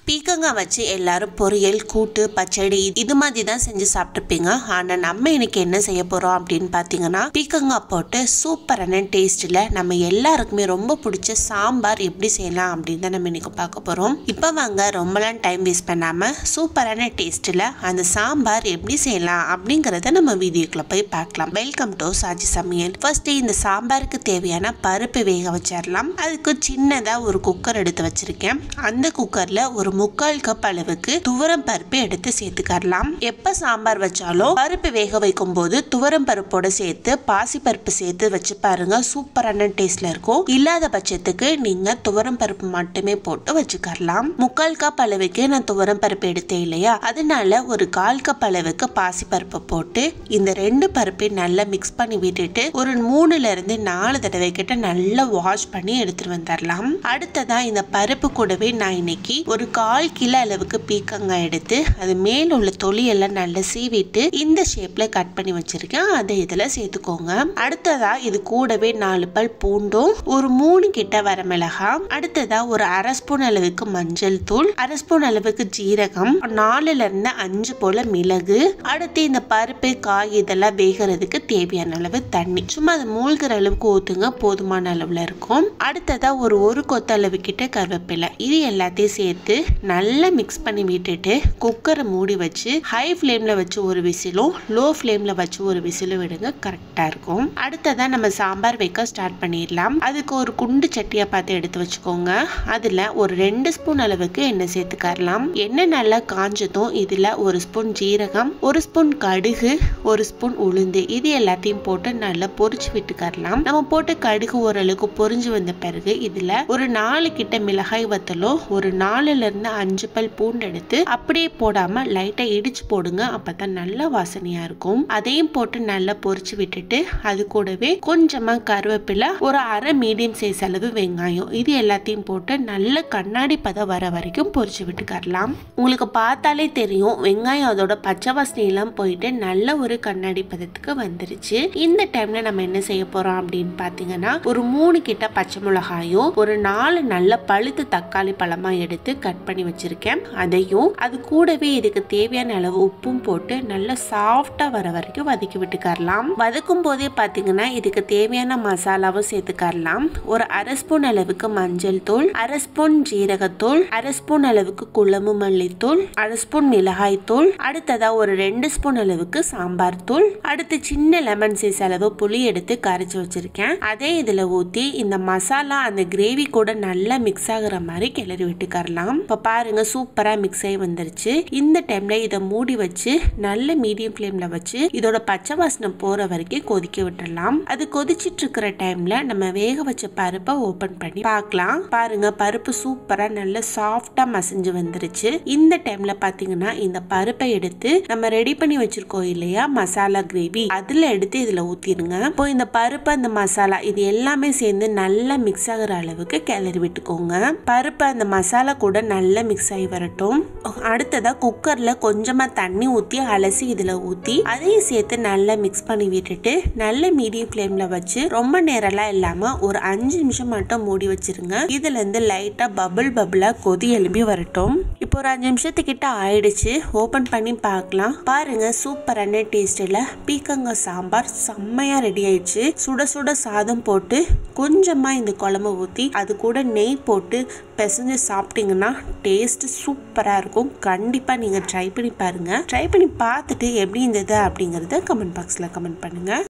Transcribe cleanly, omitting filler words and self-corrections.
பீக்கங்காய் வச்சு எல்லாரும் பொரியல், கூட்டு, பச்சடி இது மாதிரி தான் செஞ்சு சாப்பிட்டுருப்பீங்க. ஆனா நம்ம இன்னைக்கு என்ன செய்ய போறோம் அப்படின்னு பாத்தீங்கன்னா, பீக்கங்காய் போட்டு சூப்பரான டேஸ்ட்ல நம்ம எல்லாருக்குமே ரொம்ப பிடிச்ச சாம்பார் எப்படி செய்யலாம் அப்படின்னு தான் நம்ம இன்னைக்கு பார்க்க போறோம். இப்ப வாங்க ரொம்பலாம் டைம் வேஸ்ட் பண்ணாம சூப்பரான டேஸ்ட்ல அந்த சாம்பார் எப்படி செய்யலாம் அப்படிங்கறத நம்ம வீடியோக்குள்ள போய் பார்க்கலாம். வெல்கம் டு சாஜி சமையல். ஃபர்ஸ்ட் இந்த சாம்பாருக்கு தேவையான பருப்பு வேக வச்சிடலாம். அதுக்கு சின்னதா ஒரு குக்கர் எடுத்து வச்சிருக்கேன். அந்த குக்கர்ல ஒரு 3/4 கப் அளவுக்கு துவரம் பருப்பு எடுத்து சேர்த்துக்கலாம். எப்ப சாம்பார் வச்சாலும் பருப்பு வேக வைக்கும் போது துவரம் பருப்போட சேர்த்து பாசி பருப்பு சேர்த்து வச்சு பாருங்க, சூப்பரான டேஸ்ட்ல இருக்கும். இல்லாத பட்சத்துக்கு நீங்க துவரம் பருப்பு மட்டுமே போட்டு வச்சுக்கலாம். 3/4 கப் அளவுக்கு நான் துவரம் பருப்பு எடுத்தேன் இல்லையா, அதனால ஒரு 1/4 கப் அளவுக்கு பாசி பருப்பு போட்டு இந்த 2 பருப்பையும் நல்லா மிக்ஸ் பண்ணி விட்டுட்டு ஒரு 3ல இருந்து 4 தடவை கிட்ட நல்லா வாஷ் பண்ணி எடுத்துட்டு வந்துடலாம். அடுத்ததா இந்த பருப்பு கூடவே நான் இன்னைக்கு ஒரு 1/4 கிலோ அளவுக்கு பீக்கங்காய் எடுத்து அது மேல உள்ள தொலி எல்லாம் நல்லா சீவிட்டு இந்த ஷேப்ல கட் பண்ணி வச்சிருக்கேன். அதை இதுல சேர்த்துக்கோங்க. அடுத்ததா இது கூடவே 4 பல் பூண்டும், ஒரு 3 கிட்ட வரமிளகாய், அடுத்ததா ஒரு 1/2 ஸ்பூன் அளவுக்கு மஞ்சள் தூள், 1/2 ஸ்பூன் அளவுக்கு ஜீரகம், 4ல இருந்து 5 போல மிளகு, அடுத்து இந்த பருப்பு, காய் இதெல்லாம் வேகிறதுக்கு தேவையான அளவு தண்ணி, சும்மா அது மூழ்கிற அளவுக்கு ஊத்துங்க, போதுமான அளவுல இருக்கும். அடுத்ததா ஒரு கொத்த அளவு கிட்ட கருவேப்பிலை, இது எல்லாத்தையும் சேர்த்து நல்லா மிக்ஸ் பண்ணி விட்டுட்டு குக்கரை மூடி வச்சு ஹை ஃப்ளேம்ல வச்சு ஒரு விசிலும் லோ ஃப்ளேம்ல வச்சு ஒரு விசிலும் விடுங்க, கரெக்டா இருக்கும். அடுத்ததான் நம்ம சாம்பார் வைக்க ஸ்டார்ட் பண்ணிடலாம். அதுக்கு ஒரு குண்டு சட்டியை பார்த்து எடுத்து வச்சுக்கோங்க. அதுல ஒரு 2 ஸ்பூன் அளவுக்கு எண்ணெய் சேர்த்துக்கலாம். எண்ணெய் நல்லா காஞ்சதும் இதுல 1 ஸ்பூன் ஜீரகம், 1 ஸ்பூன் கடுகு, 1 ஸ்பூன் உளுந்து இது எல்லாத்தையும் போட்டு நல்லா பொரிச்சு விட்டுக்கலாம். நம்ம போட்டு கடுகு ஓரளவுக்கு பொரிஞ்சு வந்த பிறகு இதுல ஒரு 4 கிட்ட மிளகாய் வத்தலும், ஒரு 4ல இருந்து 5 பல் பூண்டு எடுத்து அப்படியே போடாம லைட்டா இடிச்சு போடுங்க, அப்பதான் நல்ல வாசனையா இருக்கும். அதையும் போட்டு நல்லா பொரிச்சு விட்டுட்டு அது கூடவே கொஞ்சமா கருவேப்பிலை, ஒரு 1/2 மீடியம் சைஸ் அளவு வெங்காயம் இது எல்லாத்தையும் போட்டு நல்ல கண்ணாடி பதம் வர வரைக்கும் பொரிச்சு விட்டுக்கலாம். உங்களுக்கு பார்த்தாலே தெரியும் வெங்காயம் அதோட பச்சை வாசனை எல்லாம் போயிட்டு நல்ல ஒரு கண்ணாடி பதத்துக்கு வந்துருச்சு. இந்த டைம்ல நம்ம என்ன செய்ய போறோம் அப்படின்னு பாத்தீங்கன்னா, ஒரு 3 கிட்ட பச்சை மிளகாயும், ஒரு 4 நல்ல பழுத்த தக்காளி பழமா எடுத்து கட் பண்ணி வச்சிருக்கேன். அதையும் அது கூடவே இதுக்கு தேவையான அளவு உப்பும் போட்டு நல்லா சாஃப்டா வர வரைக்கும் வதக்கி விட்டுக்கலாம். வதக்கும் போதே பாத்தீங்கன்னா இதுக்கு தேவையான மசாலாவும் சேர்த்துக்கலாம். ஒரு 1/2 ஸ்பூன் அளவுக்கு மஞ்சள் தூள், 1/2 ஸ்பூன் ஜீரகத்தூள், 1/2 ஸ்பூன் அளவுக்கு குழம்பு மல்லித்தூள், 1/2 ஸ்பூன் மிளகாய் தூள், அடுத்ததா ஒரு 2 ஸ்பூன் அளவுக்கு சாம்பார் தூள், அடுத்து சின்ன லெமன் சைஸ் அளவு புளி எடுத்து கரைச்சு வச்சிருக்கேன். அதே இதுல ஊத்தி இந்த மசாலா அந்த கிரேவி கூட நல்லா மிக்ஸ் ஆகுற மாதிரி கிளறி விட்டுக்கலாம். இப்ப பாருங்க சூப்பரா மிக்ஸ் ஆகி வந்துருச்சு. இந்த டைம்ல இதை மூடி வச்சு நல்ல மீடியம் ஃப்ளேம்ல வச்சு இதோட பச்சை வாசனை போற வரைக்கும் கொதிக்க விட்டுடலாம். அது கொதிச்சிட்டு இருக்கிற டைம்ல நம்ம வேக வச்ச பருப்பை ஓபன் பண்ணி பார்க்கலாம். பாருங்க பருப்பு சூப்பரா நல்ல சாஃப்டா மசிஞ்சு வந்துருச்சு. இந்த டைம்ல பாத்தீங்கன்னா இந்த பருப்பை எடுத்து நம்ம ரெடி பண்ணி வச்சிருக்கோம் இல்லையா மசாலா கிரேவி, அதுல எடுத்து இதுல ஊத்திடுங்க. இப்போ இந்த பருப்பு அந்த மசாலா இது எல்லாமே சேர்ந்து நல்லா மிக்ஸ் ஆகுற அளவுக்கு கிளறி விட்டுக்கோங்க. பருப்பு அந்த மசாலா கூட நல்லா மிக்ஸ் ஆகி வரட்டும். அடுத்ததா குக்கர்ல கொஞ்சமா தண்ணி ஊத்தி அலசி இதுல ஊத்தி அதையும் சேர்த்து நல்லா மிக்ஸ் பண்ணி விட்டுட்டு நல்ல மீடியம் ஃப்ளேம்ல வச்சு ரொம்ப நேரம்லாம் இல்லாம ஒரு 5 நிமிஷம் மட்டும் மூடி வச்சிருங்க. இதுல இருந்து லைட்டா பபிளா கொதி எழும்பி வரட்டும். இப்போ ஒரு 5 நிமிஷத்துக்கிட்ட ஆயிடுச்சு. ஓபன் பண்ணி பார்க்கலாம். பாருங்க சூப்பரான டேஸ்ட்ல பீக்கங்காய் சாம்பார் செம்மையா ரெடி ஆயிடுச்சு. சுட சுட சாதம் போட்டு கொஞ்சமா இந்த குழம்பு ஊத்தி அது கூட நெய் போட்டு பிசைஞ்சு சாப்பிட்டீங்கன்னா டேஸ்ட் சூப்பரா இருக்கும். கண்டிப்பா நீங்க ட்ரை பண்ணி பாருங்க. ட்ரை பண்ணி பார்த்துட்டு எப்படி இருந்தது அப்படிங்கறத கமெண்ட் பாக்ஸ்ல கமெண்ட் பண்ணுங்க.